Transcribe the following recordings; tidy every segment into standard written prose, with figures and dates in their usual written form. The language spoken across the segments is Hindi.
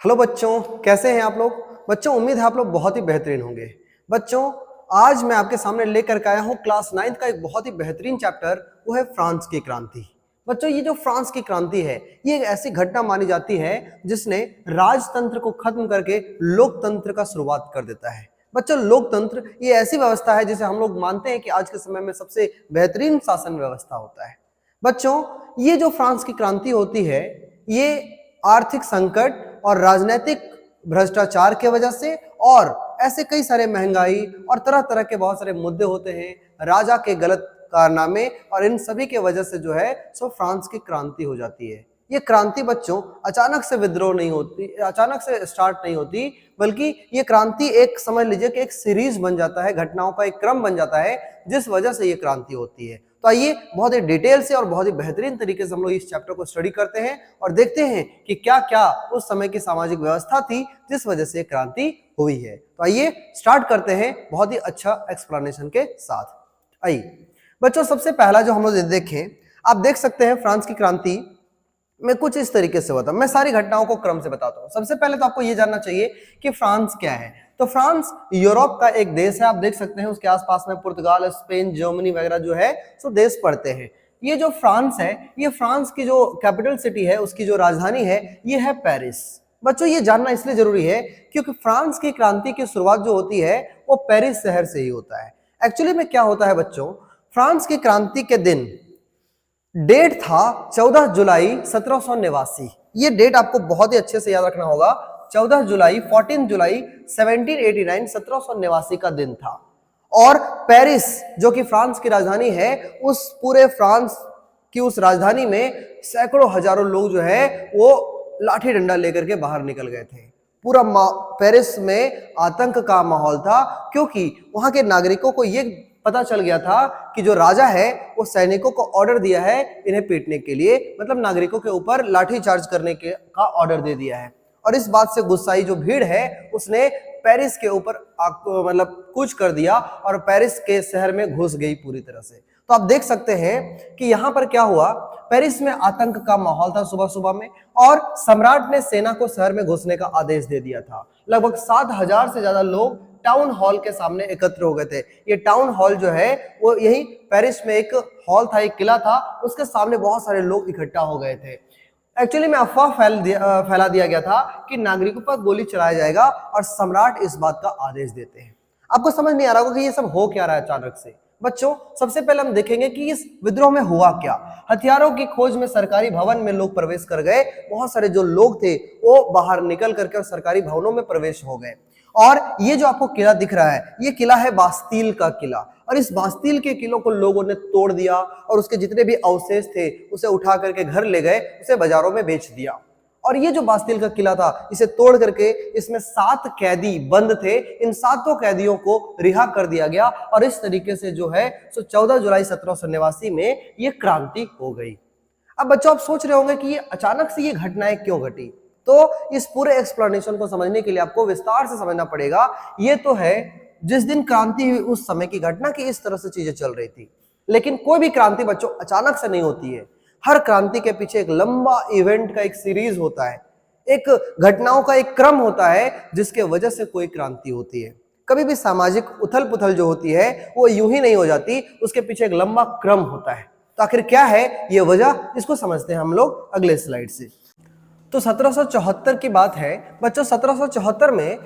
हेलो बच्चों, कैसे हैं आप लोग। बच्चों उम्मीद है आप लोग बहुत ही बेहतरीन होंगे। बच्चों आज मैं आपके सामने लेकर के आया हूं क्लास 9 का एक बहुत ही बेहतरीन चैप्टर, वो है फ्रांस की क्रांति। बच्चों ये जो फ्रांस की क्रांति है ये एक ऐसी घटना मानी जाती है जिसने राजतंत्र को खत्म करके लोकतंत्र का शुरुआत कर देता है। बच्चों लोकतंत्र ये ऐसी व्यवस्था है जिसे हम लोग मानते हैं कि आज के समय में सबसे बेहतरीन शासन व्यवस्था होता है। बच्चों ये जो फ्रांस की क्रांति होती है ये आर्थिक संकट और राजनीतिक भ्रष्टाचार के वजह से और ऐसे कई सारे महंगाई और तरह तरह के बहुत सारे मुद्दे होते हैं, राजा के गलत कारनामे और इन सभी के वजह से जो है सो फ्रांस की क्रांति हो जाती है। ये क्रांति बच्चों अचानक से विद्रोह नहीं होती, अचानक से स्टार्ट नहीं होती, बल्कि ये क्रांति एक समझ लीजिए कि एक सीरीज बन जाता है, घटनाओं का एक क्रम बन जाता है जिस वजह से ये क्रांति होती है। तो आइए बहुत ही डिटेल से और बहुत ही बेहतरीन तरीके से हम लोग इस चैप्टर को स्टडी करते हैं और देखते हैं कि क्या क्या उस समय की सामाजिक व्यवस्था थी जिस वजह से क्रांति हुई है। तो आइए स्टार्ट करते हैं बहुत ही अच्छा एक्सप्लेनेशन के साथ। आइए बच्चों सबसे पहला जो हम लोग देखें, आप देख सकते हैं फ्रांस की क्रांति में कुछ इस तरीके से हुआ था। मैं सारी घटनाओं को क्रम से बताता हूँ। सबसे पहले तो आपको ये जानना चाहिए कि फ्रांस क्या है। तो फ्रांस यूरोप का एक देश है, आप देख सकते हैं उसके आसपास में पुर्तगाल, स्पेन, जर्मनी वगैरह जो है सो देश पड़ते हैं। ये जो फ्रांस है ये फ्रांस की जो कैपिटल सिटी है, उसकी जो राजधानी है ये है पेरिस। बच्चों ये जानना इसलिए जरूरी है क्योंकि फ्रांस की क्रांति की शुरुआत जो होती है वो पेरिस शहर से ही होता है। एक्चुअली में क्या होता है बच्चों, फ्रांस की क्रांति के दिन डेट था 14 जुलाई 1789। ये डेट आपको बहुत ही अच्छे से याद रखना होगा। 14 जुलाई 1789 1789 का दिन था। और पेरिस जो कि फ्रांस की राजधानी है, उस पूरे फ्रांस की उस राजधानी में सैकड़ों हजारों लोग जो है वो लाठी डंडा लेकर के बाहर निकल गए थे। पूरा पेरिस में आतंक का माहौल था क्योंकि वहां के नागरिकों को ये पता चल गया था कि जो राजा है वो सैनिकों को ऑर्डर दिया है इन्हें पीटने के लिए, मतलब नागरिकों के ऊपर लाठी चार्ज करने का ऑर्डर दे दिया है। और इस बात से गुस्साई जो भीड़ है उसने पेरिस के ऊपर मतलब कूच कर दिया और पेरिस के शहर में घुस गई पूरी तरह से। तो आप देख सकते हैं कि यहाँ पर क्या हुआ, पेरिस में आतंक का माहौल था सुबह सुबह में और सम्राट ने सेना को शहर में घुसने का आदेश दे दिया था। लगभग 7,000 से ज्यादा लोग टाउन हॉल के सामने एकत्र हो गए थे। ये टाउन हॉल जो है वो यही पेरिस में एक हॉल था, एक किला था, उसके सामने बहुत सारे लोग इकट्ठा हो गए थे। एक्चुअली में अफवाह फैला दिया गया था कि नागरिकों पर गोली चलाया जाएगा और सम्राट इस बात का आदेश देते हैं। आपको समझ नहीं आ रहा होगा कि ये सब हो क्या रहा है अचानक से। बच्चों सबसे पहले हम देखेंगे कि इस विद्रोह में हुआ क्या। हथियारों की खोज में सरकारी भवन में लोग प्रवेश कर गए। बहुत सारे जो लोग थे वो बाहर निकल करके और सरकारी भवनों में प्रवेश हो गए। और ये जो आपको किला दिख रहा है ये किला है बास्तील का किला। और इस बास्तील के किलों को लोगों ने तोड़ दिया और उसके जितने भी अवशेष थे उसे उठा करके घर ले गए, उसे बाजारों में बेच दिया। और ये जो बास्तील का किला था इसे तोड़ करके इसमें 7 कैदी बंद थे, इन 7 कैदियों को रिहा कर दिया गया और इस तरीके से जो है 14 जुलाई 1789 में ये क्रांति हो गई। अब बच्चों आप सोच रहे होंगे कि ये अचानक से ये घटनाएं क्यों घटी। तो इस पूरे एक्सप्लेनेशन को समझने के लिए आपको विस्तार से समझना पड़ेगा। ये तो है जिस दिन क्रांति हुई उस समय की घटना की इस तरह से चीजें चल रही थी। लेकिन कोई भी क्रांति बच्चों अचानक से नहीं होती है। हर क्रांति के पीछे एक लंबा इवेंट का एक सीरीज होता है, एक घटनाओं का एक क्रम होता है जिसके वजह से कोई क्रांति होती है। कभी भी सामाजिक उथल पुथल जो होती है वो यूं ही नहीं हो जाती, उसके पीछे एक लंबा क्रम होता है। तो आखिर क्या है ये वजह, इसको समझते हैं हम लोग अगले स्लाइड से। तो 1774 की बात है बच्चों। 1774 में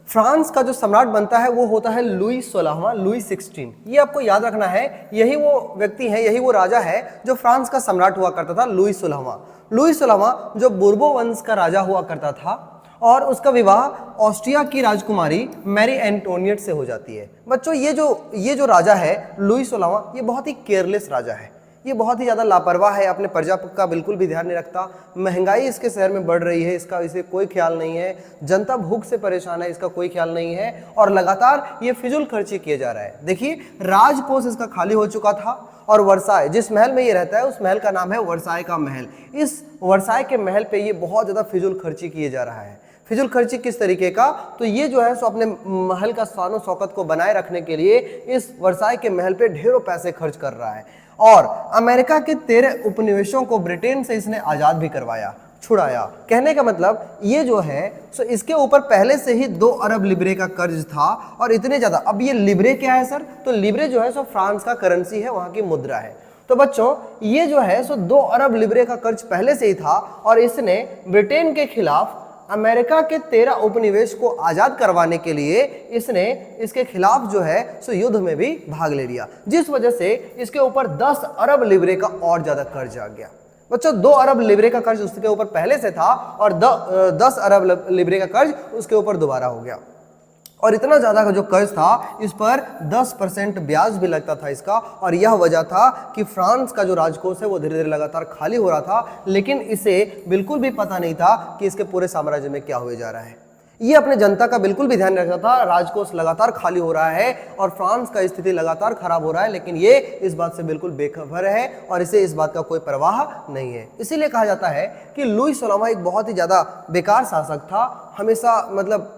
फ्रांस का जो सम्राट बनता है वो होता है लुई 16वां, लुई 16। ये आपको याद रखना है, यही वो व्यक्ति है, यही वो राजा है जो फ्रांस का सम्राट हुआ करता था, लुई 16वां। लुई 16वां जो बुर्बो वंश का राजा हुआ करता था और उसका विवाह ऑस्ट्रिया की राजकुमारी मैरी एंटोनियट से हो जाती है। बच्चों ये जो राजा है लुई 16वां, ये बहुत ही केयरलेस राजा है। ये बहुत ही ज़्यादा लापरवाह है, अपने प्रजा का बिल्कुल भी ध्यान नहीं रखता। महंगाई इसके शहर में बढ़ रही है, इसका इसे कोई ख्याल नहीं है। जनता भूख से परेशान है, इसका कोई ख्याल नहीं है। और लगातार ये फिजूल खर्ची किए जा रहा है। देखिए राजकोष इसका खाली हो चुका था और वर्साय जिस महल में ये रहता है उस महल का नाम है वर्साय का महल। इस वर्साय के महल पे ये बहुत ज़्यादा फिजूल खर्ची किए जा रहा है। फिजूल खर्ची किस तरीके का, तो ये जो है सो अपने महल का शानो शौकत को बनाए रखने के लिए इस वर्साय के महल पे ढेरों पैसे खर्च कर रहा है। और अमेरिका के 13 उपनिवेशों को ब्रिटेन से इसने आजाद भी करवाया। छुड़ाया। कहने का मतलब ये जो है सो इसके ऊपर पहले से ही 2 अरब लिब्रे का कर्ज था और इतने ज्यादा। अब ये लिब्रे क्या है सर? तो लिब्रे जो है सो फ्रांस का करेंसी है, वहां की मुद्रा है। तो बच्चों ये जो है सो 2 अरब लिब्रे का कर्ज पहले से ही था और इसने ब्रिटेन के खिलाफ अमेरिका के 13 उपनिवेश को आजाद करवाने के लिए इसने इसके खिलाफ जो है सो युद्ध में भी भाग ले लिया, जिस वजह से इसके ऊपर 10 अरब लिब्रे का और ज्यादा कर्ज आ गया। बच्चों 2 अरब लिब्रे का कर्ज उसके ऊपर पहले से था और 10 अरब लिब्रे का कर्ज उसके ऊपर दोबारा हो गया। और इतना ज्यादा का जो कर्ज था इस पर 10% ब्याज भी लगता था इसका। और यह वजह था कि फ्रांस का जो राजकोष है वो धीरे धीरे लगातार खाली हो रहा था, लेकिन इसे बिल्कुल भी पता नहीं था कि इसके पूरे साम्राज्य में क्या हुए जा रहा है। ये अपने जनता का बिल्कुल भी ध्यान रखता था, राजकोष लगातार खाली हो रहा है और फ्रांस का स्थिति लगातार खराब हो रहा है, लेकिन ये इस बात से बिल्कुल बेखबर है और इसे इस बात का कोई परवाह नहीं है। इसीलिए कहा जाता है कि लुई 16वां एक बहुत ही ज्यादा बेकार शासक था, हमेशा मतलब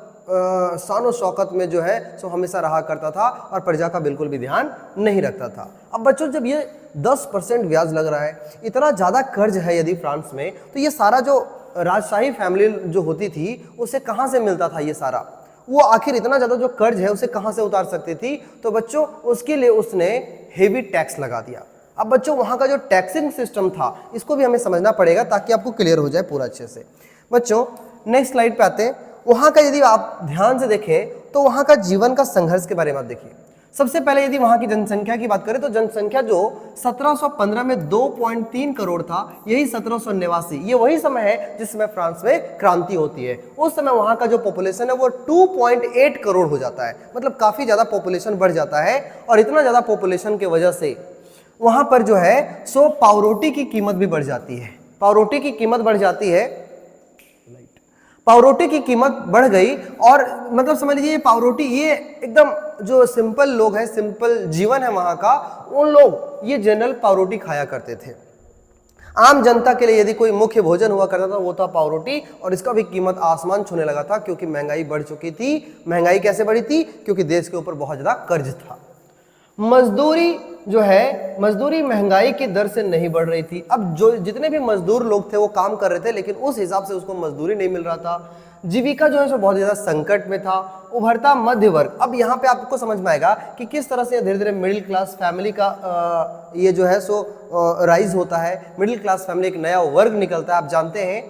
शानो शौकत में जो है सो हमेशा रहा करता था और प्रजा का बिल्कुल भी ध्यान नहीं रखता था। अब बच्चों जब ये 10% ब्याज लग रहा है, इतना ज्यादा कर्ज है यदि फ्रांस में, तो ये सारा जो राजशाही फैमिली जो होती थी उसे कहाँ से मिलता था? ये सारा वो आखिर इतना ज्यादा जो कर्ज है उसे कहाँ से उतार सकती थी? तो बच्चों उसके लिए उसने हेवी टैक्स लगा दिया। अब बच्चों वहां का जो टैक्सिंग सिस्टम था इसको भी हमें समझना पड़ेगा ताकि आपको क्लियर हो जाए पूरा अच्छे से। बच्चों नेक्स्ट स्लाइड पे आते हैं। वहां का यदि आप ध्यान से देखें तो वहां का जीवन का संघर्ष के बारे में आप देखिए। सबसे पहले यदि वहां की जनसंख्या की बात करें तो जनसंख्या जो 1715 में 2.3 करोड़ था, यही 1789 ये वही समय है जिस समय फ्रांस में क्रांति होती है। उस समय वहां का जो पॉपुलेशन है वो 2.8 करोड़ हो जाता है, मतलब काफी ज्यादा पॉपुलेशन बढ़ जाता है। और इतना ज्यादा पॉपुलेशन की वजह से वहां पर जो है सो पावरोटी की कीमत भी बढ़ जाती है। पावरोटी की कीमत बढ़ जाती है, पावरोटी की कीमत बढ़ गई और मतलब समझ लीजिए ये पावरोटी, ये एकदम जो सिंपल लोग हैं, सिंपल जीवन है वहां का, उन लोग ये जनरल पावरोटी खाया करते थे। आम जनता के लिए यदि कोई मुख्य भोजन हुआ करता था वो था पावरोटी, और इसका भी कीमत आसमान छूने लगा था क्योंकि महंगाई बढ़ चुकी थी। महंगाई कैसे बढ़ी थी? क्योंकि देश के ऊपर बहुत ज्यादा कर्ज था। मजदूरी जो है, मजदूरी महंगाई की दर से नहीं बढ़ रही थी। अब जो जितने भी मजदूर लोग थे वो काम कर रहे थे, लेकिन उस हिसाब से उसको मजदूरी नहीं मिल रहा था। जीविका जो है सो बहुत ज्यादा संकट में था। उभरता मध्य वर्ग, अब यहाँ पे आपको समझ में आएगा कि किस तरह से धीरे धीरे मिडिल क्लास फैमिली का ये जो है सो राइज होता है। मिडिल क्लास फैमिली एक नया वर्ग निकलता है। आप जानते हैं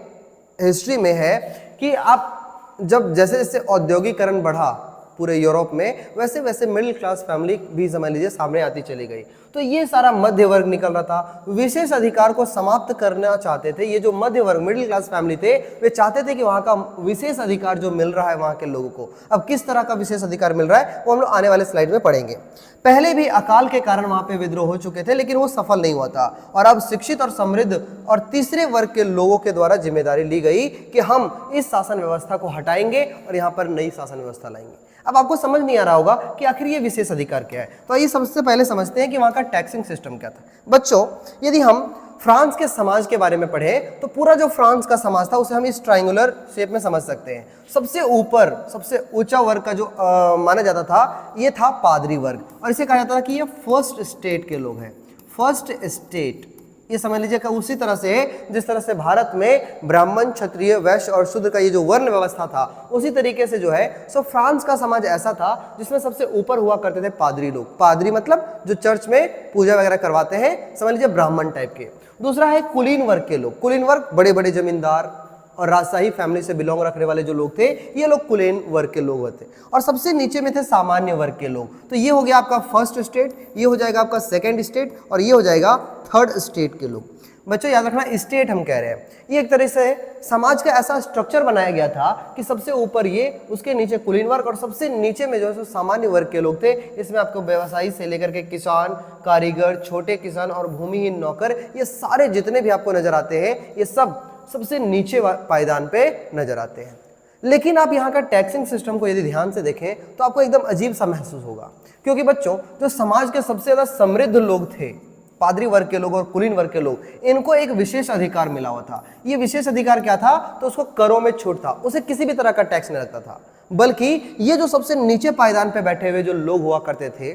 हिस्ट्री में है कि आप जब जैसे जैसे औद्योगिकरण बढ़ा पूरे यूरोप में, वैसे वैसे मिडिल क्लास फैमिली भी समझ लीजिए सामने आती चली गई। तो ये सारा मध्य वर्ग निकल रहा था। विशेष अधिकार को समाप्त करना चाहते थे। ये जो मध्य वर्ग मिडिल क्लास फैमिली थे वे चाहते थे कि वहां का विशेष अधिकार जो मिल रहा है वहां के लोगों को, अब किस तरह का विशेष अधिकार मिल रहा है वो हम लोग आने वाले स्लाइड में पढ़ेंगे। पहले भी अकाल के कारण वहां पे विद्रोह हो चुके थे, लेकिन वो सफल नहीं हुआ था। और अब शिक्षित और समृद्ध और तीसरे वर्ग के लोगों के द्वारा जिम्मेदारी ली गई कि हम इस शासन व्यवस्था को हटाएंगे और यहाँ पर नई शासन व्यवस्था लाएंगे। अब आपको समझ नहीं आ रहा होगा कि आखिर ये विशेष अधिकार क्या है, तो आइए सबसे पहले समझते हैं कि वहां का टैक्सिंग सिस्टम क्या था। बच्चों यदि हम फ्रांस के समाज के बारे में पढ़ें तो पूरा जो फ्रांस का समाज था उसे हम इस ट्रायंगुलर शेप में समझ सकते हैं। सबसे ऊपर सबसे ऊंचा वर्ग का जो माना जाता था ये था पादरी वर्ग, और इसे कहा जाता था कि ये फर्स्ट स्टेट के लोग हैं। फर्स्ट स्टेट ये समझ लीजिए का उसी तरह से जिस तरह से भारत में ब्राह्मण, क्षत्रिय, वैश्य और शूद्र का ये जो वर्ण व्यवस्था था, उसी तरीके से जो है सो फ्रांस का समाज ऐसा था जिसमें सबसे ऊपर हुआ करते थे पादरी लोग। पादरी मतलब जो चर्च में पूजा वगैरह करवाते हैं, समझ लीजिए ब्राह्मण टाइप के। दूसरा है कुलीन वर्ग के लोग। कुलीन वर्ग बड़े बड़े जमींदार और राजशाही फैमिली से बिलोंग रखने वाले जो लोग थे, ये लोग कुलीन वर्ग के लोग होते। और सबसे नीचे में थे सामान्य वर्ग के लोग। तो ये हो गया आपका फर्स्ट स्टेट, ये हो जाएगा आपका सेकंड स्टेट, और ये हो जाएगा थर्ड स्टेट के लोग। बच्चों याद रखना स्टेट हम कह रहे हैं, ये एक तरह से समाज का ऐसा स्ट्रक्चर बनाया गया था कि सबसे ऊपर ये, उसके नीचे कुलीन वर्ग और सबसे नीचे में जो है सामान्य वर्ग के लोग थे। इसमें आपको व्यवसायी से लेकर के किसान, कारीगर, छोटे किसान और भूमिहीन नौकर, ये सारे जितने भी आपको नजर आते हैं ये सब सबसे नीचे पायदान पे नजर आते हैं। लेकिन आप यहाँ का टैक्सिंग सिस्टम को यदि ध्यान से देखें तो आपको एकदम अजीब सा महसूस होगा, क्योंकि बच्चों जो समाज के सबसे ज्यादा समृद्ध लोग थे, पादरी वर्ग के लोग और कुलीन वर्ग के लोग, इनको एक विशेष अधिकार मिला हुआ था। ये विशेष अधिकार क्या था? तो उसको करों में छूट था, उसे किसी भी तरह का टैक्स नहीं लगता था। बल्कि ये जो सबसे नीचे पायदान पे बैठे हुए जो लोग हुआ करते थे,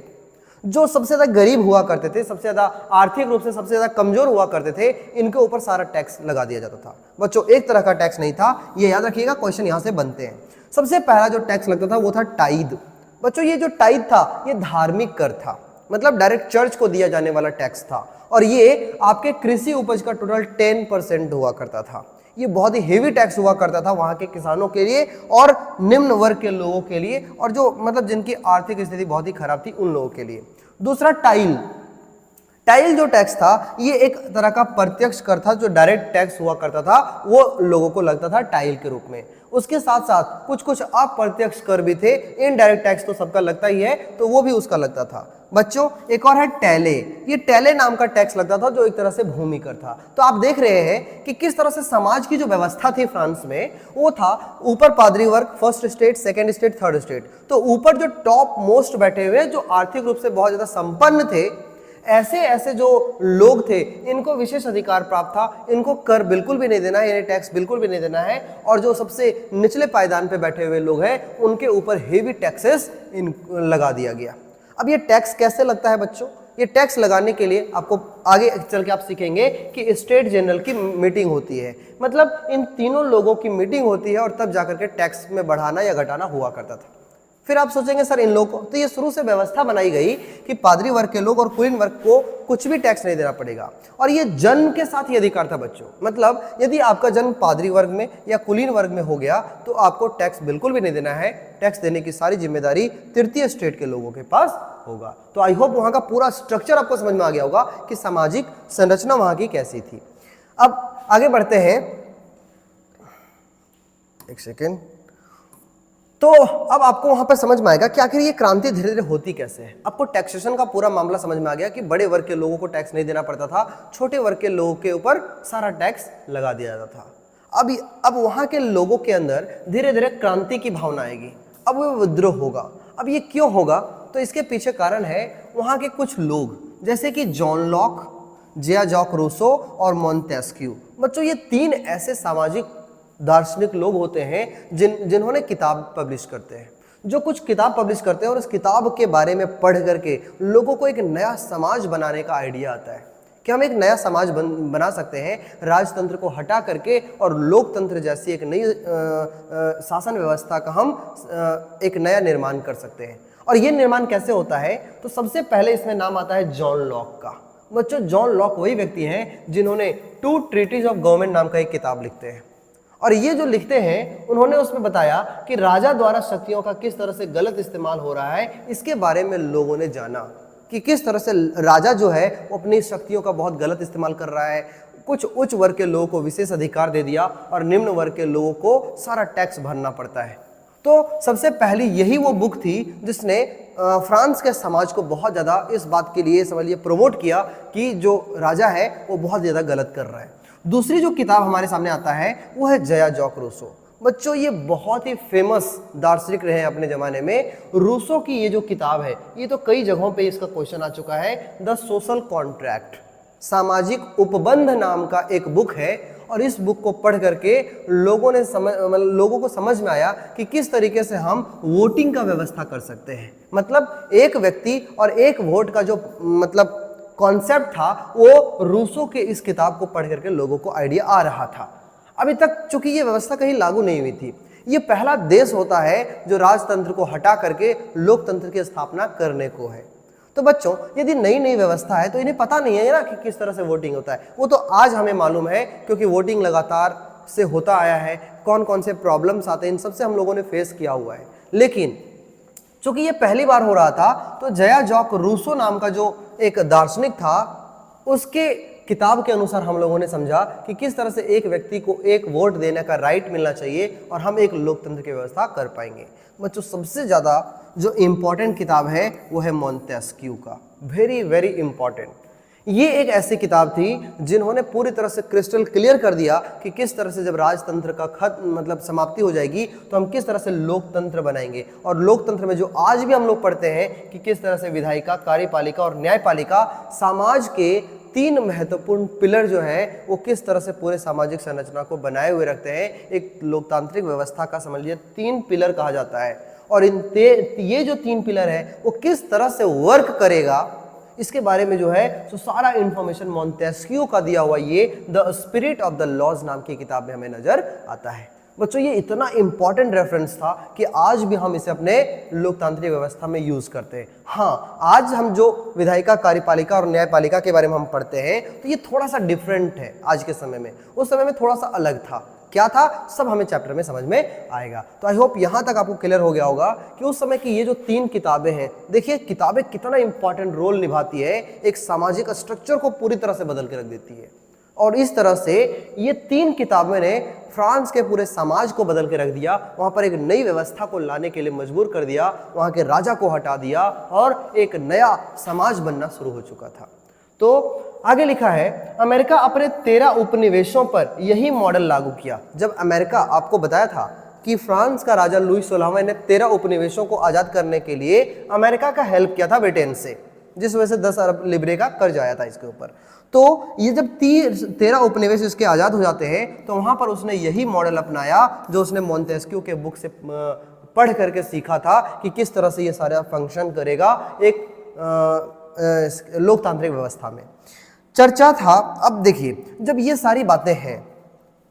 जो सबसे ज्यादा गरीब हुआ करते थे, सबसे ज्यादा आर्थिक रूप से सबसे ज्यादा कमजोर हुआ करते थे, इनके ऊपर सारा टैक्स लगा दिया जाता था। बच्चों एक तरह का टैक्स नहीं था, ये याद रखिएगा, क्वेश्चन यहां से बनते हैं। सबसे पहला जो टैक्स लगता था वो था टाइद। बच्चों ये जो टाइद था ये धार्मिक कर था, मतलब डायरेक्ट चर्च को दिया जाने वाला टैक्स था, और ये आपके कृषि उपज का टोटल 10% हुआ करता था। ये बहुत ही हेवी टैक्स हुआ करता था वहां के किसानों के लिए और निम्न वर्ग के लोगों के लिए, और जो मतलब जिनकी आर्थिक स्थिति बहुत ही खराब थी उन लोगों के लिए। दूसरा टाइल। टाइल जो टैक्स था ये एक तरह का प्रत्यक्ष कर था, जो डायरेक्ट टैक्स हुआ करता था वो लोगों को लगता था टाइल के रूप में। उसके साथ साथ कुछ कुछ अप्रत्यक्ष कर भी थे, इनडायरेक्ट टैक्स तो सबका लगता ही है, तो वो भी उसका लगता था। बच्चों एक और है टैले। ये टैले नाम का टैक्स लगता था जो एक तरह से भूमि कर था। तो आप देख रहे हैं कि किस तरह से समाज की जो व्यवस्था थी फ्रांस में, वो था ऊपर पादरी वर्ग, first state, second state, third state. तो ऊपर जो टॉप मोस्ट बैठे हुए जो आर्थिक रूप से बहुत ज्यादा संपन्न थे, ऐसे ऐसे जो लोग थे, इनको विशेष अधिकार प्राप्त था, इनको कर बिल्कुल भी नहीं देना है, यानी टैक्स बिल्कुल भी नहीं देना है। और जो सबसे निचले पायदान पे बैठे हुए लोग हैं उनके ऊपर हेवी टैक्सेस लगा दिया गया। अब ये टैक्स कैसे लगता है बच्चों? ये टैक्स लगाने के लिए आपको आगे चल के आप सीखेंगे कि स्टेट जनरल की मीटिंग होती है, मतलब इन तीनों लोगों की मीटिंग होती है और तब जाकर के टैक्स में बढ़ाना या घटाना हुआ करता था। फिर आप सोचेंगे सर इन लोगों को, तो ये शुरू से व्यवस्था बनाई गई कि पादरी वर्ग के लोग और कुलीन वर्ग को कुछ भी टैक्स नहीं देना पड़ेगा, और ये जन्म के साथ ही अधिकार था बच्चों। मतलब यदि आपका जन्म पादरी वर्ग में या कुलीन वर्ग में हो गया तो आपको टैक्स बिल्कुल भी नहीं देना है। टैक्स देने की सारी जिम्मेदारी तृतीय स्टेट के लोगों के पास होगा। तो आई होप वहां का पूरा स्ट्रक्चर आपको समझ में आ गया होगा कि सामाजिक संरचना वहां की कैसी थी। अब आगे बढ़ते हैं, एक सेकेंड। तो अब आपको वहां पर समझ में आएगा कि आखिर ये क्रांति धीरे धीरे होती कैसे है। आपको टैक्सेशन का पूरा मामला समझ में आ गया कि बड़े वर्ग के लोगों को टैक्स नहीं देना पड़ता था, छोटे वर्ग के लोगों के ऊपर सारा टैक्स लगा दिया जाता था। अब वहां के लोगों के अंदर धीरे धीरे क्रांति की भावना आएगी, अब वो विद्रोह होगा। अब ये क्यों होगा? तो इसके पीछे कारण है वहां के कुछ लोग, जैसे कि जॉन लॉक, जिया जॉक रूसो और मोंटेस्क्यू। बच्चों ये तीन ऐसे सामाजिक दार्शनिक लोग होते हैं जिन्होंने किताब पब्लिश करते हैं, जो कुछ किताब पब्लिश करते हैं और उस किताब के बारे में पढ़ करके लोगों को एक नया समाज बनाने का आइडिया आता है कि हम एक नया समाज बना सकते हैं, राजतंत्र को हटा करके और लोकतंत्र जैसी एक नई शासन व्यवस्था का हम एक नया निर्माण कर सकते हैं। और ये निर्माण कैसे होता है? तो सबसे पहले इसमें नाम आता है जॉन लॉक का। बच्चों जॉन लॉक वही व्यक्ति हैं जिन्होंने 2 ट्रीटीज ऑफ गवर्नमेंट नाम का एक किताब लिखते हैं, और ये जो लिखते हैं उन्होंने उसमें बताया कि राजा द्वारा शक्तियों का किस तरह से गलत इस्तेमाल हो रहा है। इसके बारे में लोगों ने जाना कि किस तरह से राजा जो है वो अपनी शक्तियों का बहुत गलत इस्तेमाल कर रहा है, कुछ उच्च वर्ग के लोगों को विशेष अधिकार दे दिया और निम्न वर्ग के लोगों को सारा टैक्स भरना पड़ता है। तो सबसे पहली यही वो बुक थी जिसने फ्रांस के समाज को बहुत ज़्यादा इस बात के लिए समझिए प्रमोट किया कि जो राजा है वो बहुत ज़्यादा गलत कर रहा है। दूसरी जो किताब हमारे सामने आता है वो है जिया जॉक रूसो। बच्चों ये बहुत ही फेमस दार्शनिक रहे हैं अपने ज़माने में। रूसो की ये जो किताब है, ये तो कई जगहों पे इसका क्वेश्चन आ चुका है। द सोशल कॉन्ट्रैक्ट, सामाजिक उपबंध नाम का एक बुक है, और इस बुक को पढ़ करके लोगों को समझ में आया कि किस तरीके से हम वोटिंग का व्यवस्था कर सकते हैं। मतलब एक व्यक्ति और एक वोट का जो मतलब कॉन्सेप्ट था वो रूसो के इस किताब को पढ़ करके लोगों को आइडिया आ रहा था। अभी तक चूंकि ये व्यवस्था कहीं लागू नहीं हुई थी, ये पहला देश होता है जो राजतंत्र को हटा करके लोकतंत्र की स्थापना करने को है। तो बच्चों यदि नई नई व्यवस्था है तो इन्हें पता नहीं है ना कि किस तरह से वोटिंग होता है। वो तो आज हमें मालूम है क्योंकि वोटिंग लगातार से होता आया है, कौन कौन से प्रॉब्लम्स आते हैं इन सबसे हम लोगों ने फेस किया हुआ है। लेकिन चूंकि ये पहली बार हो रहा था तो जिया जॉक रूसो नाम का जो एक दार्शनिक था, उसके किताब के अनुसार हम लोगों ने समझा कि किस तरह से एक व्यक्ति को एक वोट देने का राइट मिलना चाहिए और हम एक लोकतंत्र की व्यवस्था कर पाएंगे। बच्चों सबसे ज़्यादा जो इम्पोर्टेंट किताब है वो है मोंटेस्क्यू का, वेरी वेरी इंपॉर्टेंट। ये एक ऐसी किताब थी जिन्होंने पूरी तरह से क्रिस्टल क्लियर कर दिया कि किस तरह से जब राजतंत्र का मतलब समाप्ति हो जाएगी तो हम किस तरह से लोकतंत्र बनाएंगे। और लोकतंत्र में जो आज भी हम लोग पढ़ते हैं कि किस तरह से विधायिका, कार्यपालिका और न्यायपालिका समाज के 3 महत्वपूर्ण पिलर जो है वो किस तरह से पूरे सामाजिक संरचना को बनाए हुए रखते हैं। एक लोकतांत्रिक व्यवस्था का समझ लीजिए 3 पिलर कहा जाता है, और ये जो 3 पिलर है वो किस तरह से वर्क करेगा इसके बारे में जो है तो सारा इंफॉर्मेशन मॉन्टेस्क्यू का दिया हुआ ये the spirit of the laws नाम की किताब में हमें नजर आता है। बच्चों ये इतना इंपॉर्टेंट रेफरेंस था कि आज भी हम इसे अपने लोकतांत्रिक व्यवस्था में यूज करते हैं। हाँ, आज हम जो विधायिका, कार्यपालिका और न्यायपालिका के बारे में हम पढ़ते हैं तो ये थोड़ा सा डिफरेंट है आज के समय में, उस समय में थोड़ा सा अलग था। क्या था सब हमें चैप्टर में समझ में आएगा। तो आई होप यहां तक आपको क्लियर हो गया होगा कि उस समय की ये जो 3 किताबें हैं, देखिए किताबें कितना इंपॉर्टेंट रोल निभाती है, एक सामाजिक स्ट्रक्चर को पूरी तरह से बदल के रख देती है। और इस तरह से ये 3 किताबें ने फ्रांस के पूरे समाज को बदल के रख दिया, वहां पर एक नई व्यवस्था को लाने के लिए मजबूर कर दिया, वहां के राजा को हटा दिया और एक नया समाज बनना शुरू हो चुका था। तो आगे लिखा है, अमेरिका अपने 13 उपनिवेशों पर यही मॉडल लागू किया। जब अमेरिका, आपको बताया था कि फ्रांस का राजा लुई 16वां ने 13 उपनिवेशों को आजाद करने के लिए अमेरिका का हेल्प किया था ब्रिटेन से, जिस वजह से 10 अरब लिब्रे का कर्ज आया था इसके ऊपर। तो ये जब 13 उपनिवेश इसके आजाद हो जाते हैं तो वहां पर उसने यही मॉडल अपनाया जो उसने मॉन्टेस्क्यू के बुक से पढ़ करके सीखा था कि किस तरह से ये सारा फंक्शन करेगा एक लोकतांत्रिक व्यवस्था में। चर्चा था, अब देखिए जब ये सारी बातें हैं,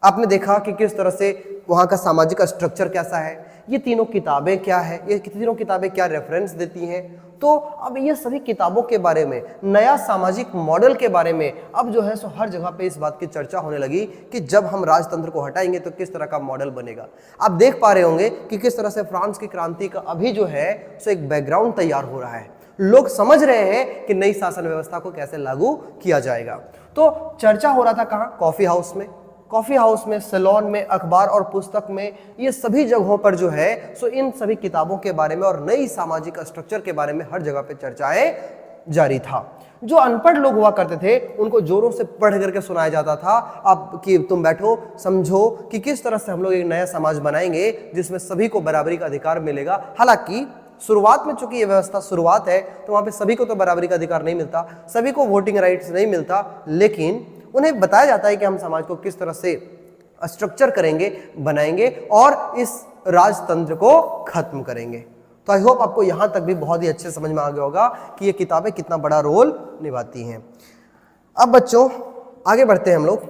आपने देखा कि किस तरह से वहाँ का सामाजिक स्ट्रक्चर कैसा है, ये तीनों किताबें क्या है, ये तीनों किताबें क्या रेफरेंस देती हैं। तो अब ये सभी किताबों के बारे में, नया सामाजिक मॉडल के बारे में अब जो है सो हर जगह पे इस बात की चर्चा होने लगी कि जब हम राजतंत्र को हटाएंगे तो किस तरह का मॉडल बनेगा। आप देख पा रहे होंगे कि किस तरह से फ्रांस की क्रांति का अभी जो है सो एक बैकग्राउंड तैयार हो रहा है। लोग समझ रहे हैं कि नई शासन व्यवस्था को कैसे लागू किया जाएगा। तो चर्चा हो रहा था कहाँ? कॉफी हाउस में, सैलून में, अखबार और पुस्तक में, ये सभी जगहों पर जो है सो इन सभी किताबों के बारे में और नई सामाजिक स्ट्रक्चर के बारे में हर जगह पे चर्चाएं जारी था। जो अनपढ़ लोग हुआ करते थे उनको जोरों से पढ़ करके सुनाया जाता था, अब कि तुम बैठो समझो कि किस तरह से हम लोग एक नया समाज बनाएंगे जिसमें सभी को बराबरी का अधिकार मिलेगा। हालांकि शुरुआत में चूंकि ये व्यवस्था शुरुआत है तो वहां पे सभी को तो बराबरी का अधिकार नहीं मिलता, सभी को वोटिंग राइट्स नहीं मिलता, लेकिन उन्हें बताया जाता है कि हम समाज को किस तरह से स्ट्रक्चर करेंगे, बनाएंगे और इस राजतंत्र को खत्म करेंगे। तो आई होप आपको यहां तक भी बहुत ही अच्छे समझ में आ गया होगा कि ये किताबें कितना बड़ा रोल निभाती हैं। अब बच्चों आगे बढ़ते हैं हम लोग।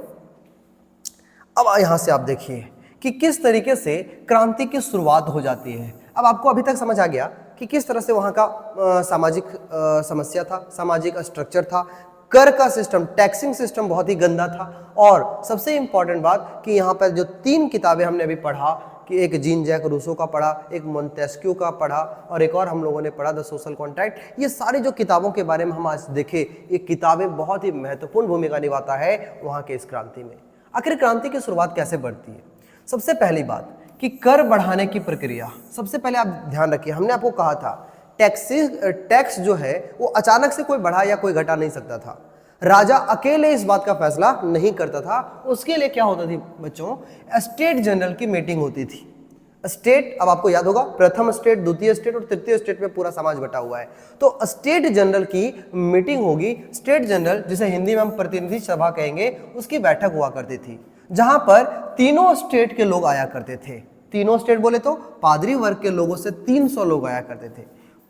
अब यहां से आप देखिए कि किस तरीके से क्रांति की शुरुआत हो जाती है। अब आपको अभी तक समझ आ गया कि किस तरह से वहाँ का सामाजिक समस्या था, सामाजिक स्ट्रक्चर था, कर का सिस्टम, टैक्सिंग सिस्टम बहुत ही गंदा था। और सबसे इंपॉर्टेंट बात कि यहाँ पर जो 3 किताबें हमने अभी पढ़ा, कि एक जीन जैक रूसो का पढ़ा, एक मॉन्टेस्क्यू का पढ़ा और एक और हम लोगों ने पढ़ा द सोशल कॉन्ट्रैक्ट। ये सारी जो किताबों के बारे में हम आज देखें, ये किताबें बहुत ही महत्वपूर्ण भूमिका निभाता है वहाँ के इस क्रांति में। आखिर क्रांति की शुरुआत कैसे बढ़ती है? सबसे पहली बात कि कर बढ़ाने की प्रक्रिया। सबसे पहले आप ध्यान रखिए, हमने आपको कहा था टैक्स जो है वो अचानक से कोई बढ़ा या कोई घटा नहीं सकता था। राजा अकेले इस बात का फैसला नहीं करता था। उसके लिए क्या होता थी बच्चों? स्टेट जनरल की मीटिंग होती थी। स्टेट, अब आपको याद होगा, प्रथम स्टेट, द्वितीय स्टेट और तृतीय स्टेट में पूरा समाज बटा हुआ है। तो स्टेट जनरल की मीटिंग होगी। स्टेट जनरल, जिसे हिंदी में हम प्रतिनिधि सभा कहेंगे, उसकी बैठक हुआ करती थी, जहां पर तीनों स्टेट के लोग आया करते थे। तीनों स्टेट बोले तो पादरी वर्ग के लोगों से 300 लोग आया करते थे,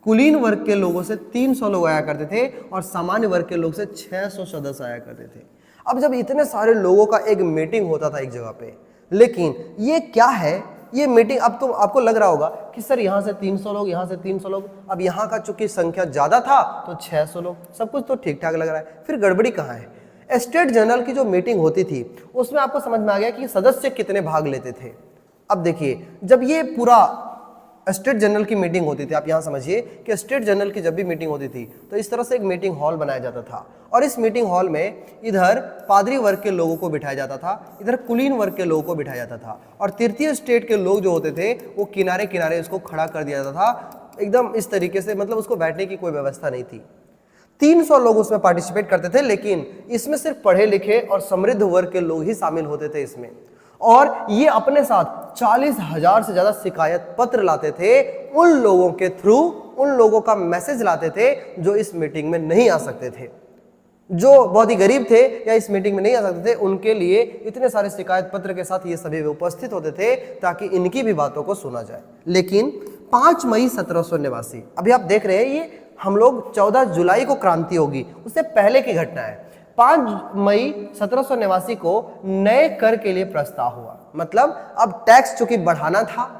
कुलीन वर्ग के लोगों से 300 लोग आया करते थे और सामान्य वर्ग के लोग से 600 सदस्य आया करते थे। अब जब इतने सारे लोगों का एक मीटिंग होता था एक जगह पे, लेकिन ये क्या है, ये मीटिंग, अब तो आपको लग रहा होगा कि सर यहाँ से 300 लोग, यहाँ से 300 लोग, अब यहाँ का चूंकि संख्या ज्यादा था तो 600 लोग, सब कुछ तो ठीक ठाक लग रहा है, फिर गड़बड़ी कहाँ है? स्टेट जनरल की जो मीटिंग होती थी उसमें आपको समझ में आ गया कि सदस्य कितने भाग लेते थे। अब देखिए, जब ये पूरा स्टेट जनरल की मीटिंग होती थी, आप यहाँ समझिए कि स्टेट जनरल की जब भी मीटिंग होती थी तो इस तरह से एक मीटिंग हॉल बनाया जाता था और इस मीटिंग हॉल में इधर पादरी वर्ग के लोगों को बिठाया जाता था, इधर कुलीन वर्ग के लोगों को बिठाया जाता था और तृतीय स्टेट के लोग जो होते थे वो किनारे किनारे उसको खड़ा कर दिया जाता था, एकदम इस तरीके से, मतलब उसको बैठने की कोई व्यवस्था नहीं थी। 300 लोग उसमें पार्टिसिपेट करते थे, लेकिन इसमें सिर्फ पढ़े लिखे और समृद्ध वर्ग के लोग ही शामिल होते थे इसमें। और ये अपने साथ 40,000 से ज्यादा शिकायत पत्र लाते थे, उन लोगों के थ्रू, उन लोगों का मैसेज लाते थे जो इस मीटिंग में नहीं आ सकते थे, जो बहुत ही गरीब थे या इस मीटिंग में नहीं आ सकते थे। उनके लिए इतने सारे शिकायत पत्र के साथ ये सभी उपस्थित होते थे ताकि इनकी भी बातों को सुना जाए। लेकिन 5 मई 1789, अभी आप देख रहे हैं ये हम लोग 14 जुलाई को क्रांति होगी, उससे पहले की घटना है। 5 मई 1789 को नए कर के लिए प्रस्ताव हुआ, मतलब अब टैक्स चूंकि बढ़ाना था,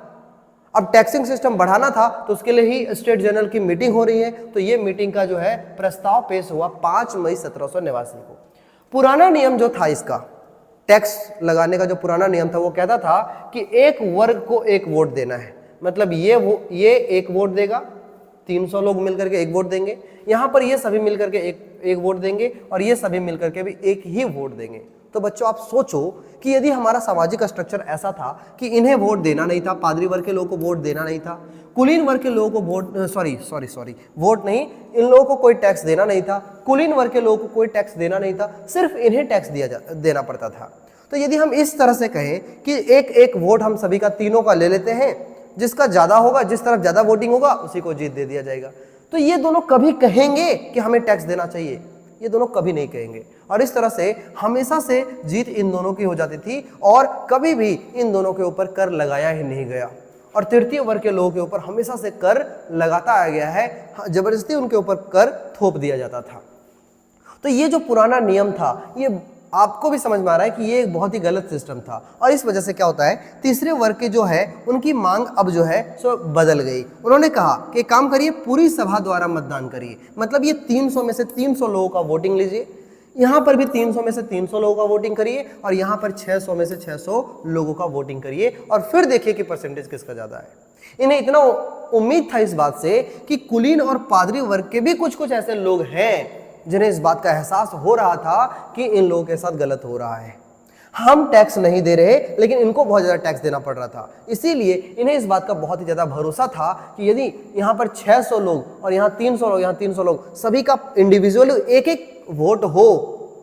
अब टैक्सिंग सिस्टम बढ़ाना था, तो उसके लिए ही स्टेट जनरल की मीटिंग हो रही है। तो ये मीटिंग का जो है प्रस्ताव पेश हुआ 5 मई 1789 को। पुराना नियम जो था इसका, टैक्स लगाने का जो पुराना नियम था, वो कहता था कि एक वर्ग को एक वोट देना है, मतलब ये एक वोट देगा, 300 लोग मिलकर के एक वोट देंगे, यहाँ पर ये सभी मिलकर के एक वोट देंगे, और ये सभी मिलकर के भी एक ही वोट देंगे। तो बच्चों आप सोचो कि यदि हमारा सामाजिक स्ट्रक्चर ऐसा था कि इन्हें वोट देना नहीं था, पादरी वर्ग के लोगों को वोट देना नहीं था, कुलीन वर्ग के लोगों को वोट नहीं, इन लोगों को कोई टैक्स देना नहीं था, कुलीन वर्ग के लोगों को कोई टैक्स देना नहीं था, सिर्फ इन्हें टैक्स देना पड़ता था। तो यदि हम इस तरह से कहें कि एक एक वोट हम सभी का, तीनों का ले लेते हैं, जिसका ज्यादा होगा, जिस तरफ ज्यादा वोटिंग होगा उसी को जीत दे दिया जाएगा, तो ये दोनों कभी कहेंगे कि हमें टैक्स देना चाहिए? ये दोनों कभी नहीं कहेंगे। और इस तरह से हमेशा से जीत इन दोनों की हो जाती थी, और कभी भी इन दोनों के ऊपर कर लगाया ही नहीं गया, और तृतीय वर्ग के लोगों के ऊपर हमेशा से कर लगाता आ गया है, जबरदस्ती उनके ऊपर कर थोप दिया जाता था। तो ये जो पुराना नियम था, ये आपको भी समझ में आ रहा है कि ये एक बहुत ही गलत सिस्टम था, और इस वजह से क्या होता है, तीसरे वर्ग के जो है उनकी मांग अब जो है सो बदल गई। उन्होंने कहा कि काम करिए, पूरी सभा द्वारा मतदान करिए, मतलब ये 300 में से 300 लोगों का वोटिंग लीजिए, यहाँ पर भी 300 में से 300 लोगों का वोटिंग करिए, और यहाँ पर 600 में से 600 लोगों का वोटिंग करिए, और फिर देखिए कि परसेंटेज किसका ज्यादा है। इन्हें इतना उम्मीद था इस बात से कि कुलीन और पादरी वर्ग के भी कुछ कुछ ऐसे लोग हैं जिन्हें इस बात का एहसास हो रहा था कि इन लोगों के साथ गलत हो रहा है। हम टैक्स नहीं दे रहे, लेकिन इनको बहुत ज्यादा टैक्स देना पड़ रहा था, इसीलिए इन्हें इस बात का बहुत ही ज्यादा भरोसा था कि यदि यहाँ पर 600 लोग और यहाँ 300 लोग, यहाँ 300 लोग, सभी का इंडिविजुअल एक एक वोट हो,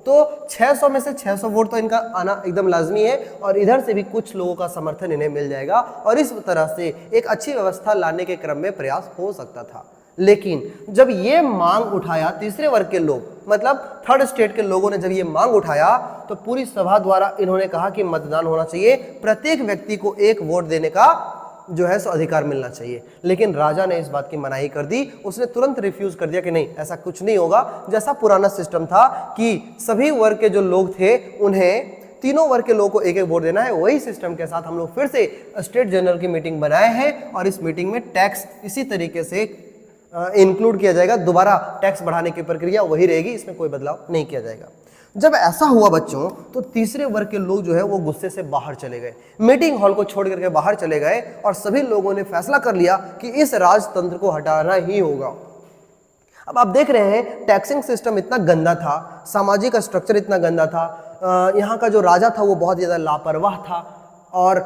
तो 600 में से 600 वोट तो इनका आना एकदम लाजमी है, और इधर से भी कुछ लोगों का समर्थन इन्हें मिल जाएगा, और इस तरह से एक अच्छी व्यवस्था लाने के क्रम में प्रयास हो सकता था। लेकिन जब ये मांग उठाया तीसरे वर्ग के लोग, मतलब थर्ड स्टेट के लोगों ने जब ये मांग उठाया, तो पूरी सभा द्वारा इन्होंने कहा कि मतदान होना चाहिए, प्रत्येक व्यक्ति को एक वोट देने का जो है सो अधिकार मिलना चाहिए। लेकिन राजा ने इस बात की मनाही कर दी, उसने तुरंत रिफ्यूज कर दिया कि नहीं, ऐसा कुछ नहीं होगा। जैसा पुराना सिस्टम था कि सभी वर्ग के जो लोग थे उन्हें, तीनों वर्ग के लोगों को एक एक वोट देना है, वही सिस्टम के साथ हम लोग फिर से स्टेट जनरल की मीटिंग बनाए हैं, और इस मीटिंग में टैक्स इसी तरीके से इंक्लूड किया जाएगा। दोबारा टैक्स बढ़ाने की प्रक्रिया वही रहेगी, इसमें कोई बदलाव नहीं किया जाएगा। जब ऐसा हुआ बच्चों, तो तीसरे वर्ग के लोग जो है वो गुस्से से बाहर चले गए, मीटिंग हॉल को छोड़ करके बाहर चले गए, और सभी लोगों ने फैसला कर लिया कि इस राजतंत्र को हटाना ही होगा। अब आप देख रहे हैं टैक्सिंग सिस्टम इतना गंदा था, सामाजिक स्ट्रक्चर इतना गंदा था, यहाँ का जो राजा था वो बहुत ज़्यादा लापरवाह था, और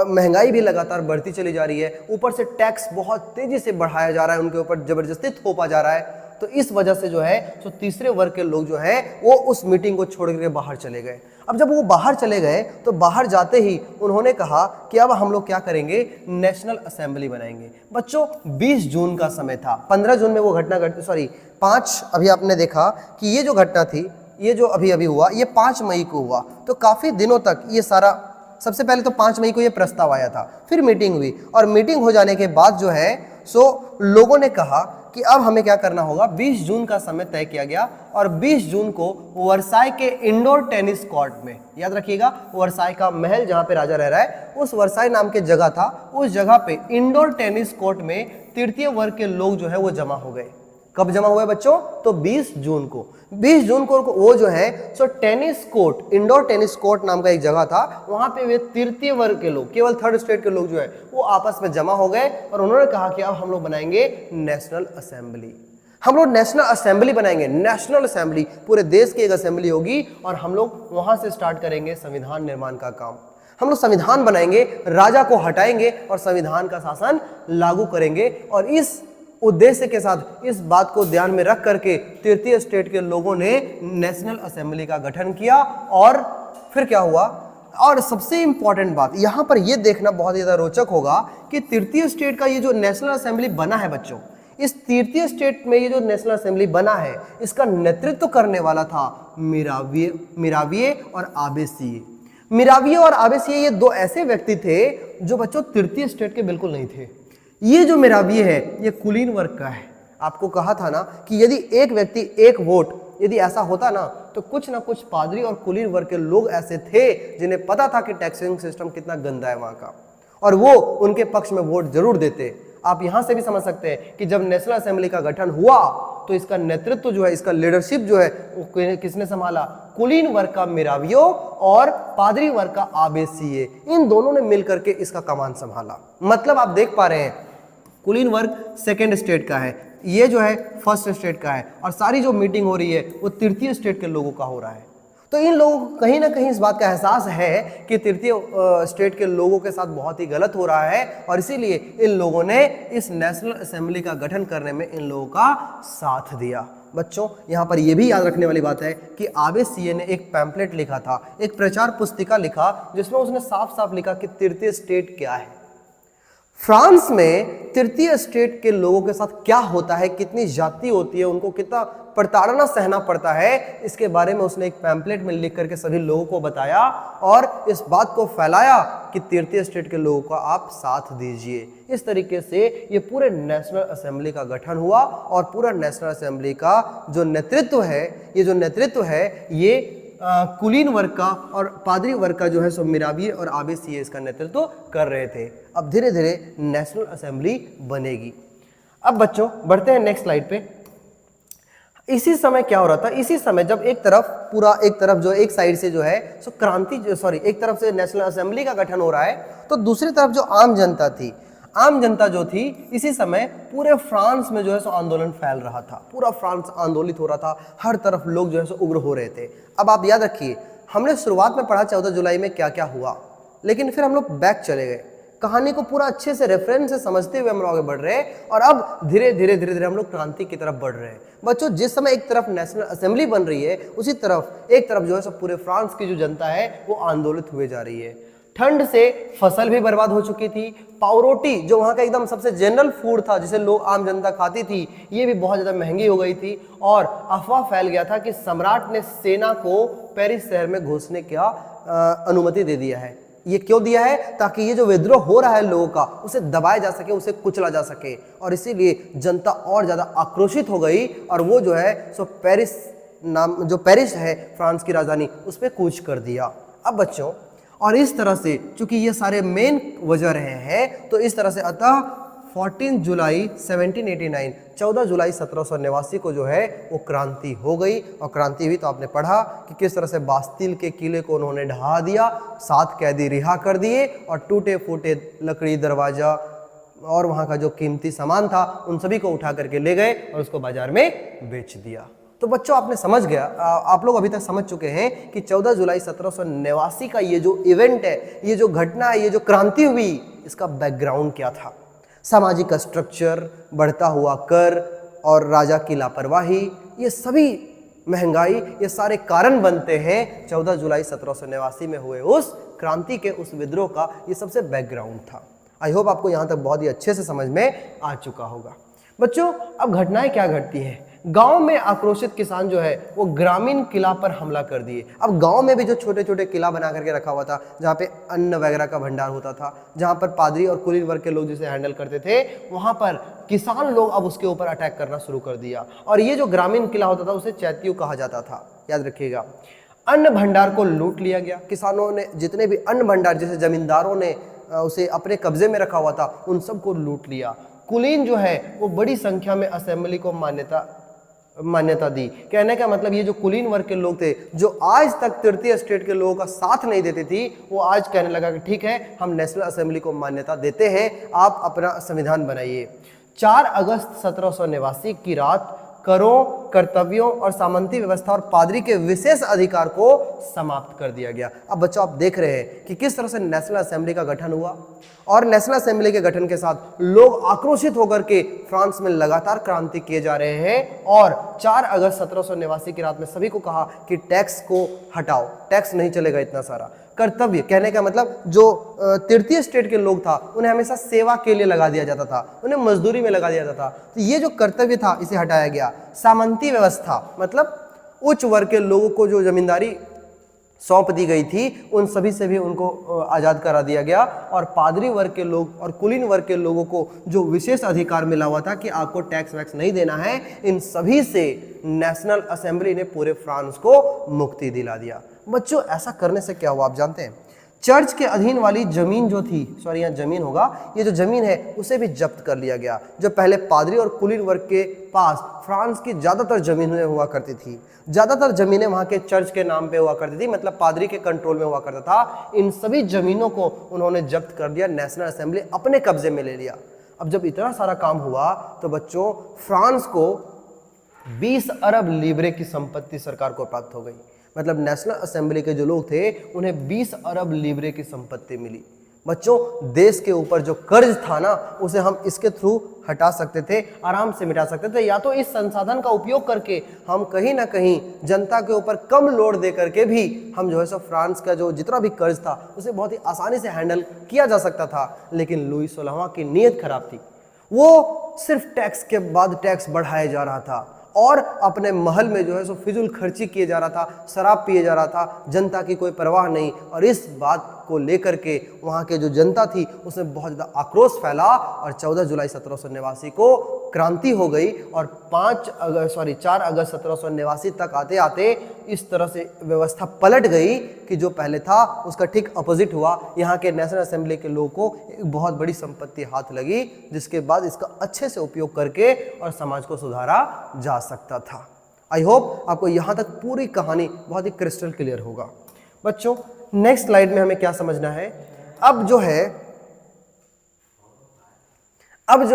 महंगाई भी लगातार बढ़ती चली जा रही है, ऊपर से टैक्स बहुत तेजी से बढ़ाया जा रहा है, उनके ऊपर जबरदस्ती थोपा जा रहा है। तो इस वजह से जो है तो तीसरे वर्ग के लोग जो है वो उस मीटिंग को छोड़ करके बाहर चले गए। अब जब वो बाहर चले गए, तो बाहर जाते ही उन्होंने कहा कि अब हम लोग क्या करेंगे, नेशनल असेंबली बनाएंगे। बच्चों 20 जून का समय था, 15 जून में वो घटना 5, अभी आपने देखा कि ये जो घटना थी, ये जो अभी अभी हुआ, ये 5 मई को हुआ। तो काफ़ी दिनों तक ये सारा, सबसे पहले तो 5 मई को ये प्रस्ताव आया था, फिर मीटिंग हुई, और मीटिंग हो जाने के बाद जो है सो लोगों ने कहा कि अब हमें क्या करना होगा। 20 जून का समय तय किया गया, और 20 जून को वर्साई के इंडोर टेनिस कोर्ट में, याद रखिएगा वर्साई का महल जहां पे राजा रह रहा है, उस वर्साई नाम के जगह था, उस जगह पे इंडोर टेनिस कोर्ट में तृतीय वर्ग के लोग जो है वो जमा हो गए। कब जमा हुए बच्चों, तो 20 जून को। 20 जून को वो जो है सो tennis court, indoor tennis court नाम का एक जगह था, वहां पे वे तृतीय वर्ग के लोग, केवल थर्ड स्टेट के लोग जो है वो आपस में जमा हो गए, और उन्होंने कहा कि अब हम लोग बनाएंगे नेशनल असेंबली। हम लोग नेशनल असेंबली बनाएंगे, नेशनल असेंबली, पूरे देश की एक असेंबली होगी, और हम लोग वहां से स्टार्ट करेंगे संविधान निर्माण का काम। हम लोग संविधान बनाएंगे, राजा को हटाएंगे और संविधान का शासन लागू करेंगे, और इस उद्देश्य के साथ, इस बात को ध्यान में रख करके तृतीय स्टेट के लोगों ने नेशनल असेंबली का गठन किया। और फिर क्या हुआ, और सबसे इंपॉर्टेंट बात यहां पर यह देखना बहुत ज्यादा रोचक होगा कि तृतीय स्टेट का ये जो नेशनल असेंबली बना है बच्चों, इस तृतीय स्टेट में ये जो नेशनल असेंबली बना है, इसका नेतृत्व करने वाला था मिराविये और आबेसिये। मिराविये और आबेसिये ये दो ऐसे व्यक्ति थे जो बच्चों तृतीय स्टेट के बिल्कुल नहीं थे। ये जो मिराविये है ये कुलीन वर्ग का है। आपको कहा था ना कि यदि एक व्यक्ति एक वोट, यदि ऐसा होता ना तो कुछ ना कुछ पादरी और कुलीन वर्ग के लोग ऐसे थे जिन्हें पता था कि टैक्सिंग सिस्टम कितना गंदा है वहां का, और वो उनके पक्ष में वोट जरूर देते। आप यहां से भी समझ सकते हैं कि जब नेशनल असेंबली का गठन हुआ तो इसका नेतृत्व जो है, इसका लीडरशिप जो है वो किसने संभाला? कुलीन वर्ग का मिरावियो और पादरी वर्ग का आबेसिये, इन दोनों ने मिलकर के इसका कमान संभाला। मतलब आप देख पा रहे हैं कुलीन वर्ग सेकेंड स्टेट का है, ये जो है फर्स्ट स्टेट का है, और सारी जो मीटिंग हो रही है वो तृतीय स्टेट के लोगों का हो रहा है। तो इन लोगों को कहीं ना कहीं इस बात का एहसास है कि तृतीय स्टेट के लोगों के साथ बहुत ही गलत हो रहा है, और इसीलिए इन लोगों ने इस नेशनल असेंबली का गठन करने में इन लोगों का साथ दिया। बच्चों यहाँ पर यह भी याद रखने वाली बात है कि आबेसिये ने एक पैम्पलेट लिखा था, एक प्रचार पुस्तिका लिखा, जिसमें उसने साफ साफ लिखा कि तृतीय स्टेट क्या है, फ्रांस में तृतीय स्टेट के लोगों के साथ क्या होता है, कितनी जाति होती है, उनको कितना प्रताड़ना सहना पड़ता है, इसके बारे में उसने एक पैम्पलेट में लिख करके सभी लोगों को बताया और इस बात को फैलाया कि तृतीय स्टेट के लोगों का आप साथ दीजिए। इस तरीके से ये पूरे नेशनल असेंबली का गठन हुआ, और पूरा नेशनल असेंबली का जो नेतृत्व है, ये कुलीन वर्ग का और पादरी वर्ग का जो है सो मिराविये और आबेसिये इसका नेतृत्व कर रहे थे। अब धीरे धीरे नेशनल असेंबली बनेगी। अब बच्चों बढ़ते हैं नेक्स्ट स्लाइड पे। इसी समय क्या हो रहा था, इसी समय जब एक तरफ जो एक साइड से जो है सो एक तरफ से नेशनल असेंबली का गठन हो रहा है, तो दूसरी तरफ जो आम जनता जो थी, इसी समय पूरे फ्रांस में जो है सो आंदोलन फैल रहा था, पूरा फ्रांस आंदोलित हो रहा था, हर तरफ लोग जो है सो उग्र हो रहे थे। अब आप याद रखिए, हमने शुरुआत में पढ़ा 14 जुलाई में क्या क्या हुआ, लेकिन फिर हम लोग बैक चले गए, कहानी को पूरा अच्छे से रेफरेंस से समझते हुए हम लोग आगे बढ़ रहे हैं, और अब धीरे धीरे हम लोग क्रांति की तरफ बढ़ रहे हैं। बच्चों जिस समय एक तरफ नेशनल असेंबली बन रही है, उसी तरफ एक तरफ जो है सब पूरे फ्रांस की जो जनता है वो आंदोलित हुए जा रही है। ठंड से फसल भी बर्बाद हो चुकी थी, पावरोटी जो वहाँ का एकदम सबसे जनरल फूड था जिसे लोग आम जनता खाती थी, ये भी बहुत ज़्यादा महंगी हो गई थी, और अफवाह फैल गया था कि सम्राट ने सेना को पेरिस शहर में घुसने का अनुमति दे दिया है। ये क्यों दिया है? ताकि ये जो विद्रोह हो रहा है लोगों का, उसे दबाया जा सके, उसे कुचला जा सके, और इसीलिए जनता और ज़्यादा आक्रोशित हो गई, और वो जो है सो पेरिस है फ्रांस की राजधानी, उस पर कूच कर दिया। अब बच्चों और इस तरह से चूंकि ये सारे मेन वजह रहे हैं, तो इस तरह से अतः 14 जुलाई 1789 14 जुलाई 1789 को जो है वो क्रांति हो गई। और क्रांति हुई तो आपने पढ़ा कि किस तरह से बास्तिल के किले को उन्होंने ढहा दिया, 7 कैदी रिहा कर दिए, और टूटे फूटे लकड़ी दरवाजा और वहाँ का जो कीमती सामान था उन सभी को उठा करके ले गए और उसको बाजार में बेच दिया। तो बच्चों आपने समझ गया, आप लोग अभी तक समझ चुके हैं कि 14 जुलाई 1789 का ये जो इवेंट है, ये जो घटना है, ये जो क्रांति हुई, इसका बैकग्राउंड क्या था। सामाजिक स्ट्रक्चर, बढ़ता हुआ कर और राजा की लापरवाही, ये सभी महंगाई, ये सारे कारण बनते हैं 14 जुलाई 1789 में हुए उस क्रांति के, उस विद्रोह का ये सबसे बैकग्राउंड था। आई होप आपको यहाँ तक बहुत ही अच्छे से समझ में आ चुका होगा। बच्चों अब घटनाएं क्या घटती हैं। गांव में आक्रोशित किसान जो है वो ग्रामीण किला पर हमला कर दिए। अब गांव में भी जो छोटे छोटे किला बना करके रखा हुआ था, जहाँ पे अन्न वगैरह का भंडार होता था, जहाँ पर पादरी और कुलीन वर्ग के लोग जिसे हैंडल करते थे, वहाँ पर किसान लोग अब उसके ऊपर अटैक करना शुरू कर दिया। और ये जो ग्रामीण किला होता था उसे चैत्यू कहा जाता था, याद रखिएगा। अन्न भंडार को लूट लिया गया। किसानों ने जितने भी अन्न भंडार, जैसे जमींदारों ने उसे अपने कब्जे में रखा हुआ था, उन सबको लूट लिया। कुलीन जो है वो बड़ी संख्या में असेंबली को मान्यता दी। कहने का मतलब ये जो कुलीन वर्ग के लोग थे, जो आज तक तृतीय स्टेट के लोगों का साथ नहीं देते थी, वो आज कहने लगा कि ठीक है, हम नेशनल असेंबली को मान्यता देते हैं, आप अपना संविधान बनाइए। 4 अगस्त 1789 की रात करों, कर्तव्यों और सामंती व्यवस्था और पादरी के विशेष अधिकार को समाप्त कर दिया गया। अब बच्चों आप देख रहे हैं कि किस तरह से नेशनल असेंबली का गठन हुआ और नेशनल असेंबली के गठन के साथ लोग आक्रोशित होकर के फ्रांस में लगातार क्रांति किए जा रहे हैं और 4 अगस्त 1789 की रात में सभी को कहा कि टैक्स को हटाओ, टैक्स नहीं चलेगा इतना सारा। कर्तव्य कहने का मतलब जो तृतीय स्टेट के लोग था उन्हें हमेशा सेवा के लिए लगा दिया जाता था, उन्हें मजदूरी में लगा दिया जाता था, तो ये जो कर्तव्य था इसे हटाया गया। सामंती व्यवस्था मतलब उच्च वर्ग के लोगों को जो जमींदारी सौंप दी गई थी उन सभी से भी उनको आज़ाद करा दिया गया और पादरी वर्ग के लोग और कुलीन वर्ग के लोगों को जो विशेष अधिकार मिला हुआ था कि आपको टैक्स वैक्स नहीं देना है, इन सभी से नेशनल असेंबली ने पूरे फ्रांस को मुक्ति दिला दिया। बच्चों ऐसा करने से क्या हुआ आप जानते हैं? चर्च के अधीन वाली जमीन जो थी, सॉरी यहाँ जमीन होगा, ये जो जमीन है उसे भी जब्त कर लिया गया। जो पहले पादरी और कुलीन वर्ग के पास फ्रांस की ज़्यादातर जमीनें हुआ करती थी, ज़्यादातर जमीनें वहाँ के चर्च के नाम पे हुआ करती थी, मतलब पादरी के कंट्रोल में हुआ करता था। इन सभी जमीनों को उन्होंने जब्त कर दिया, नेशनल असेंबली अपने कब्जे में ले लिया। अब जब इतना सारा काम हुआ तो बच्चों फ्रांस को 20 अरब लीब्रे की संपत्ति सरकार को प्राप्त हो गई। मतलब नेशनल असेंबली के जो लोग थे उन्हें 20 अरब लीब्रे की संपत्ति मिली। बच्चों देश के ऊपर जो कर्ज था ना उसे हम इसके थ्रू हटा सकते थे, आराम से मिटा सकते थे, या तो इस संसाधन का उपयोग करके हम कहीं ना कहीं जनता के ऊपर कम लोड दे करके भी हम जो है सो फ्रांस का जो जितना भी कर्ज था उसे बहुत ही आसानी से हैंडल किया जा सकता था। लेकिन लुई 16वां की नीयत खराब थी, वो सिर्फ टैक्स के बाद टैक्स बढ़ाया जा रहा था और अपने महल में जो है सो फिजूल खर्ची किए जा रहा था, शराब पिए जा रहा था, जनता की कोई परवाह नहीं। और इस बात को लेकर के वहाँ के जो जनता थी उसमें बहुत ज़्यादा आक्रोश फैला और 14 जुलाई 1789 को क्रांति हो गई और 4 अगस्त 1789 तक आते आते इस तरह से व्यवस्था पलट गई कि जो पहले था उसका ठीक अपोजिट हुआ। यहाँ के नेशनल असेंबली के लोगों को एक बहुत बड़ी संपत्ति हाथ लगी, जिसके बाद इसका अच्छे से उपयोग करके और समाज को सुधारा जा सकता था। आई होप आपको यहाँ तक पूरी कहानी बहुत ही क्रिस्टल क्लियर होगा। बच्चों नेक्स्ट स्लाइड में हमें क्या समझना है, अब जो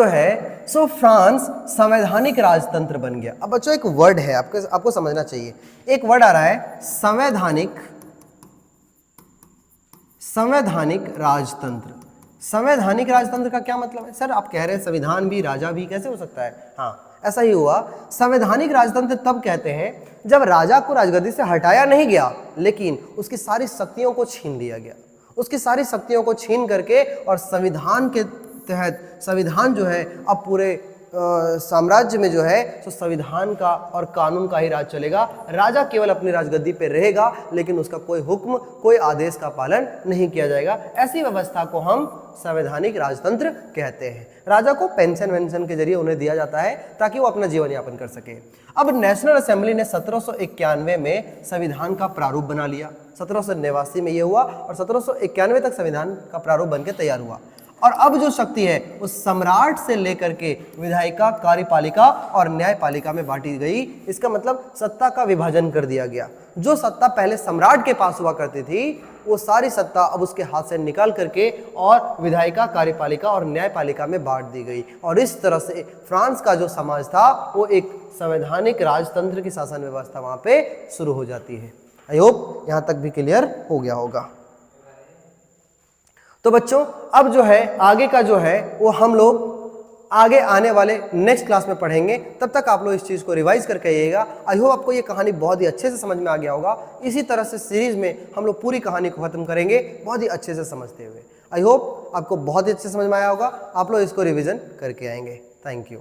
है सो फ्रांस संवैधानिक राजतंत्र बन गया। अब बच्चों एक वर्ड है आपको समझना चाहिए, एक वर्ड आ रहा है संवैधानिक राजतंत्र। संवैधानिक राजतंत्र का क्या मतलब है? सर आप कह रहे हैं संविधान भी राजा भी, कैसे हो सकता है? हाँ ऐसा ही हुआ। संवैधानिक राजतंत्र तब कहते हैं जब राजा को राजगद्दी से हटाया नहीं गया लेकिन उसकी सारी शक्तियों को छीन लिया गया, उसकी सारी शक्तियों को छीन करके और संविधान के तहत संविधान जो है अब पूरे साम्राज्य में जो है तो संविधान का और कानून का ही राज चलेगा। राजा केवल अपनी राजगद्दी पे रहेगा लेकिन उसका कोई हुक्म कोई आदेश का पालन नहीं किया जाएगा। ऐसी व्यवस्था को हम संवैधानिक राजतंत्र कहते हैं। राजा को पेंशन वेंशन के जरिए उन्हें दिया जाता है ताकि वो अपना जीवन यापन कर सके। अब नेशनल असेंबली ने 1791 में संविधान का प्रारूप बना लिया। 1789 में ये हुआ और 1791 तक संविधान का प्रारूप बनकर तैयार हुआ। और अब जो शक्ति है वो सम्राट से लेकर के विधायिका, कार्यपालिका और न्यायपालिका में बांटी गई। इसका मतलब सत्ता का विभाजन कर दिया गया। जो सत्ता पहले सम्राट के पास हुआ करती थी वो सारी सत्ता अब उसके हाथ से निकाल करके और विधायिका, कार्यपालिका और न्यायपालिका में बांट दी गई। और इस तरह से फ्रांस का जो समाज था वो एक संवैधानिक राजतंत्र की शासन व्यवस्था वहां पे शुरू हो जाती है। आई होप यहाँ तक भी क्लियर हो गया होगा। तो बच्चों अब जो है आगे का जो है वो हम लोग आगे आने वाले नेक्स्ट क्लास में पढ़ेंगे। तब तक आप लोग इस चीज़ को रिवाइज करके आइएगा। आई होप आपको ये कहानी बहुत ही अच्छे से समझ में आ गया होगा। इसी तरह से सीरीज में हम लोग पूरी कहानी को खत्म करेंगे बहुत ही अच्छे से समझते हुए। आई होप आपको बहुत ही अच्छे से समझ में आया होगा। आप लोग इसको रिविजन करके आएंगे। Thank you.